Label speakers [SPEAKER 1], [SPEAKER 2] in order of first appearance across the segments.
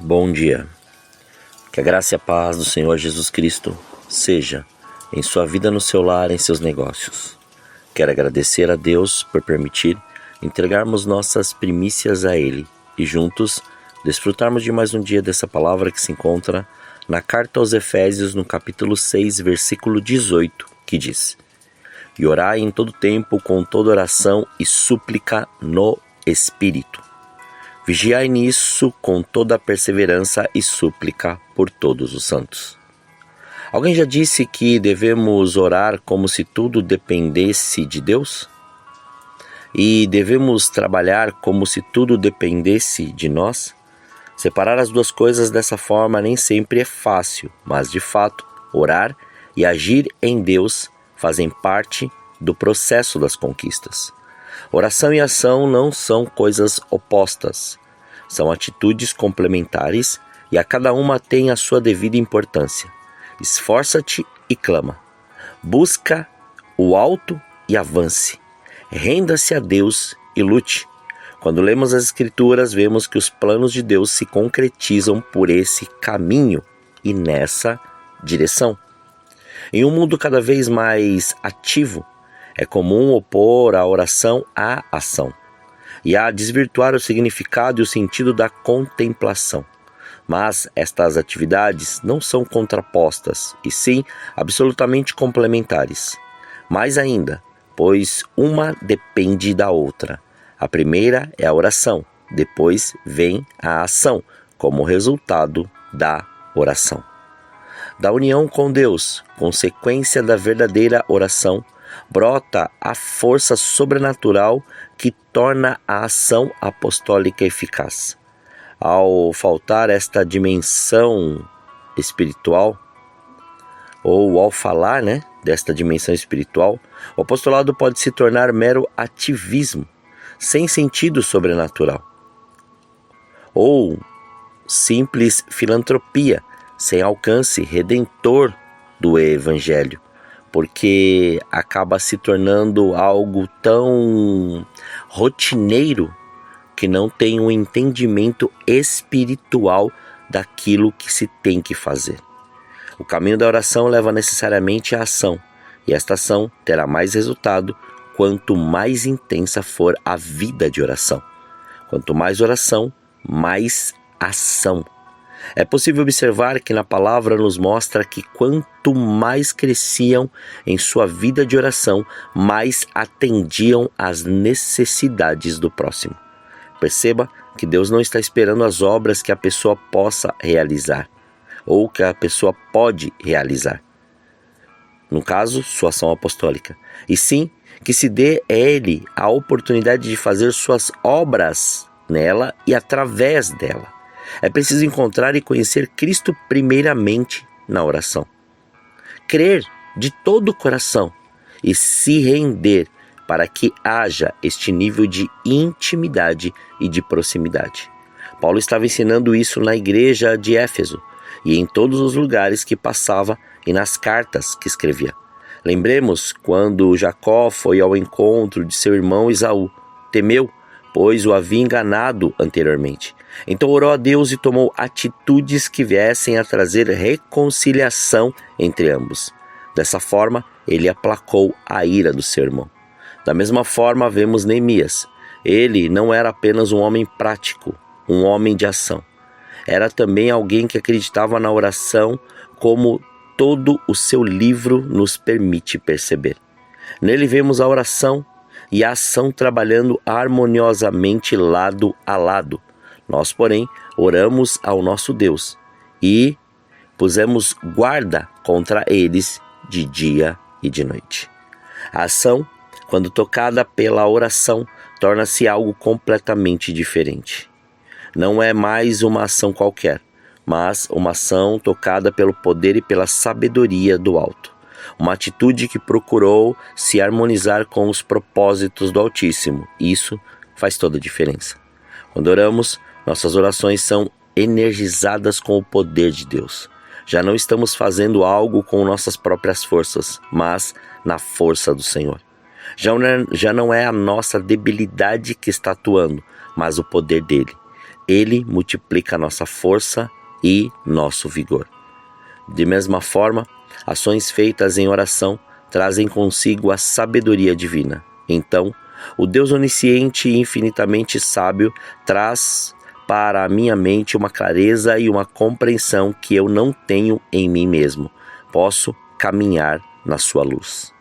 [SPEAKER 1] Bom dia. Que a graça e a paz do Senhor Jesus Cristo seja em sua vida, no seu lar, em seus negócios. Quero agradecer a Deus por permitir entregarmos nossas primícias a Ele e juntos desfrutarmos de mais um dia dessa palavra que se encontra na carta aos Efésios, no capítulo 6, versículo 18, que diz: E orai em todo tempo com toda oração e súplica no Espírito. Vigiai nisso com toda a perseverança e súplica por todos os santos. Alguém já disse que devemos orar como se tudo dependesse de Deus? E devemos trabalhar como se tudo dependesse de nós? Separar as duas coisas dessa forma nem sempre é fácil, mas de fato, orar e agir em Deus fazem parte do processo das conquistas. Oração e ação não são coisas opostas, são atitudes complementares e a cada uma tem a sua devida importância. Esforça-te e clama. Busca o alto e avance. Renda-se a Deus e lute. Quando lemos as Escrituras, vemos que os planos de Deus se concretizam por esse caminho e nessa direção. Em um mundo cada vez mais ativo, é comum opor a oração à ação e a desvirtuar o significado e o sentido da contemplação. Mas estas atividades não são contrapostas, e sim absolutamente complementares. Mais ainda, pois uma depende da outra. A primeira é a oração, depois vem a ação, como resultado da oração. Da união com Deus, consequência da verdadeira oração, brota a força sobrenatural que torna a ação apostólica eficaz. Ao faltar esta dimensão espiritual, ou ao falar desta dimensão espiritual, o apostolado pode se tornar mero ativismo, sem sentido sobrenatural, ou simples filantropia, sem alcance redentor do Evangelho, porque acaba se tornando algo tão rotineiro que não tem um entendimento espiritual daquilo que se tem que fazer. O caminho da oração leva necessariamente à ação, e esta ação terá mais resultado quanto mais intensa for a vida de oração. Quanto mais oração, mais ação. É possível observar que na palavra nos mostra que quanto mais cresciam em sua vida de oração, mais atendiam às necessidades do próximo. Perceba que Deus não está esperando as obras que a pessoa possa realizar, ou que a pessoa pode realizar. No caso, sua ação apostólica. E sim, que se dê a Ele a oportunidade de fazer suas obras nela e através dela. É preciso encontrar e conhecer Cristo primeiramente na oração. Crer de todo o coração e se render para que haja este nível de intimidade e de proximidade. Paulo estava ensinando isso na igreja de Éfeso e em todos os lugares que passava e nas cartas que escrevia. Lembremos quando Jacó foi ao encontro de seu irmão Esaú. Temeu, pois o havia enganado anteriormente. Então orou a Deus e tomou atitudes que viessem a trazer reconciliação entre ambos. Dessa forma, ele aplacou a ira do seu irmão. Da mesma forma, vemos Neemias. Ele não era apenas um homem prático, um homem de ação. Era também alguém que acreditava na oração, como todo o seu livro nos permite perceber. Nele vemos a oração e a ação trabalhando harmoniosamente lado a lado. Nós, porém, oramos ao nosso Deus e pusemos guarda contra eles de dia e de noite. A ação, quando tocada pela oração, torna-se algo completamente diferente. Não é mais uma ação qualquer, mas uma ação tocada pelo poder e pela sabedoria do alto. Uma atitude que procurou se harmonizar com os propósitos do Altíssimo. Isso faz toda a diferença. Quando oramos, nossas orações são energizadas com o poder de Deus. Já não estamos fazendo algo com nossas próprias forças, mas na força do Senhor. Já não é a nossa debilidade que está atuando, mas o poder dele. Ele multiplica nossa força e nosso vigor. De mesma forma, ações feitas em oração trazem consigo a sabedoria divina. Então, o Deus onisciente e infinitamente sábio traz para a minha mente uma clareza e uma compreensão que eu não tenho em mim mesmo. Posso caminhar na sua luz.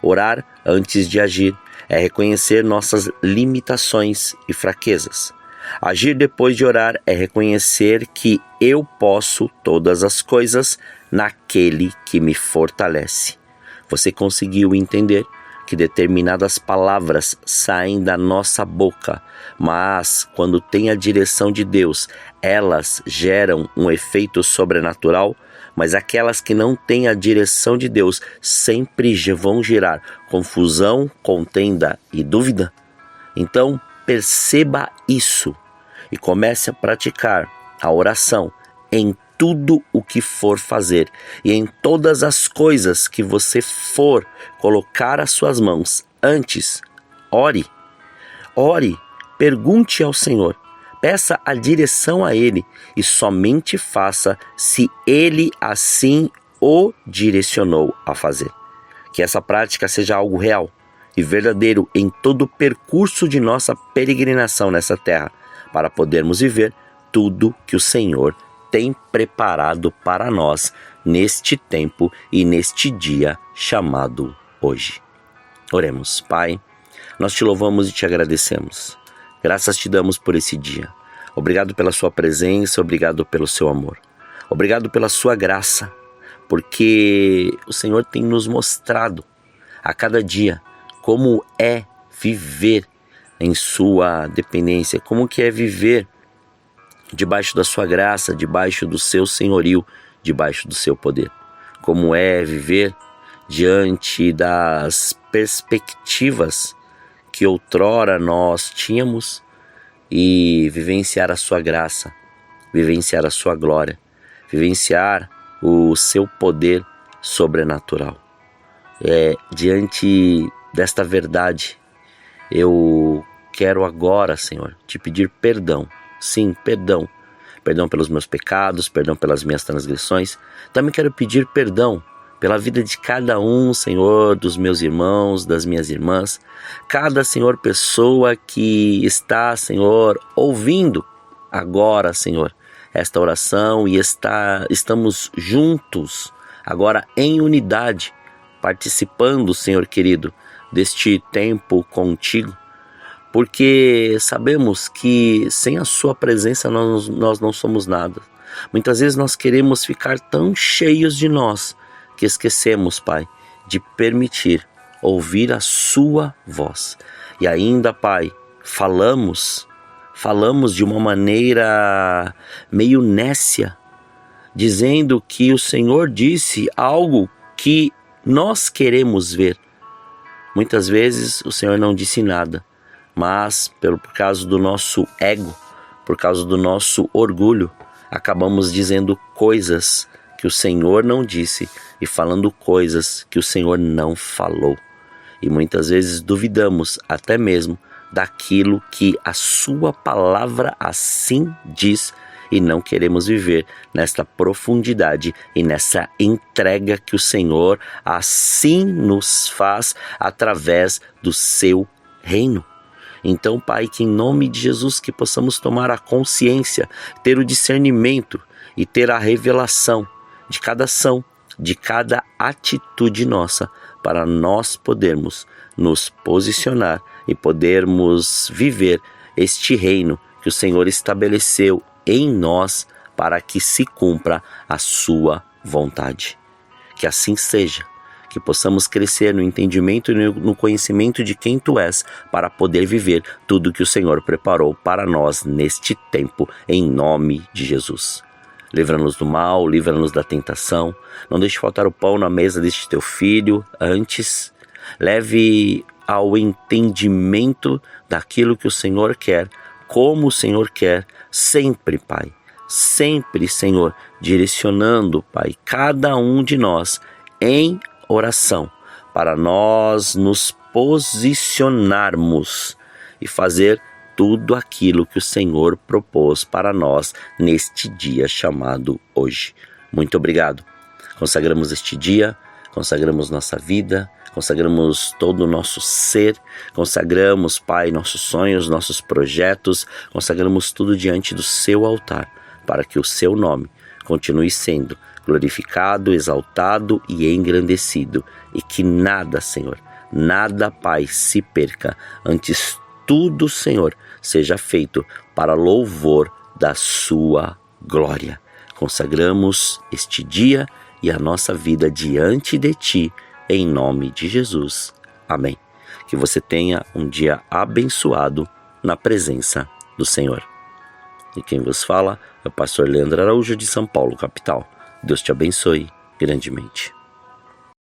[SPEAKER 1] Orar antes de agir é reconhecer nossas limitações e fraquezas. Agir depois de orar é reconhecer que eu posso todas as coisas naquele que me fortalece. Você conseguiu entender que determinadas palavras saem da nossa boca, mas quando tem a direção de Deus, elas geram um efeito sobrenatural, mas aquelas que não têm a direção de Deus sempre vão gerar confusão, contenda e dúvida? Então, perceba isso e comece a praticar a oração em tudo o que for fazer e em todas as coisas que você for colocar as suas mãos. Antes, ore, pergunte ao Senhor, peça a direção a Ele e somente faça se Ele assim o direcionou a fazer. Que essa prática seja algo real e verdadeiro em todo o percurso de nossa peregrinação nessa terra, para podermos viver tudo que o Senhor tem preparado para nós neste tempo e neste dia chamado hoje. Oremos. Pai, nós te louvamos e te agradecemos. Graças te damos por esse dia. Obrigado pela sua presença, obrigado pelo seu amor. Obrigado pela sua graça, porque o Senhor tem nos mostrado a cada dia como é viver em sua dependência, como que é viver debaixo da sua graça, debaixo do seu senhorio, debaixo do seu poder. Como é viver diante das perspectivas que outrora nós tínhamos e vivenciar a sua graça, vivenciar a sua glória, vivenciar o seu poder sobrenatural. Diante desta verdade, eu quero agora, Senhor, te pedir perdão. Sim, perdão. Perdão pelos meus pecados, perdão pelas minhas transgressões. Também quero pedir perdão pela vida de cada um, Senhor, dos meus irmãos, das minhas irmãs. Cada, Senhor, pessoa que está, Senhor, ouvindo agora, Senhor, esta oração e estamos juntos, agora em unidade, participando, Senhor querido, deste tempo contigo. Porque sabemos que sem a sua presença nós não somos nada. Muitas vezes nós queremos ficar tão cheios de nós que esquecemos, Pai, de permitir ouvir a sua voz. E ainda, Pai, falamos de uma maneira meio nécia, dizendo que o Senhor disse algo que nós queremos ver. Muitas vezes o Senhor não disse nada. Mas, por causa do nosso ego, por causa do nosso orgulho, acabamos dizendo coisas que o Senhor não disse e falando coisas que o Senhor não falou. E muitas vezes duvidamos até mesmo daquilo que a sua palavra assim diz e não queremos viver nesta profundidade e nessa entrega que o Senhor assim nos faz através do seu reino. Então, Pai, que em nome de Jesus que possamos tomar a consciência, ter o discernimento e ter a revelação de cada ação, de cada atitude nossa, para nós podermos nos posicionar e podermos viver este reino que o Senhor estabeleceu em nós para que se cumpra a sua vontade. Que assim seja. Que possamos crescer no entendimento e no conhecimento de quem Tu és, para poder viver tudo que o Senhor preparou para nós neste tempo, em nome de Jesus. Livra-nos do mal, livra-nos da tentação, não deixe faltar o pão na mesa deste Teu Filho, antes leve ao entendimento daquilo que o Senhor quer, como o Senhor quer, sempre, Pai, sempre, Senhor, direcionando, Pai, cada um de nós em oração, para nós nos posicionarmos e fazer tudo aquilo que o Senhor propôs para nós neste dia chamado hoje. Muito obrigado. Consagramos este dia, consagramos nossa vida, consagramos todo o nosso ser, consagramos, Pai, nossos sonhos, nossos projetos, consagramos tudo diante do seu altar, para que o seu nome continue sendo glorificado, exaltado e engrandecido, e que nada, Senhor, nada, Pai, se perca. Antes tudo, Senhor, seja feito para louvor da sua glória. Consagramos este dia e a nossa vida diante de Ti, em nome de Jesus. Amém. Que você tenha um dia abençoado na presença do Senhor. E quem vos fala é o pastor Leandro Araújo, de São Paulo, capital. Deus te abençoe grandemente.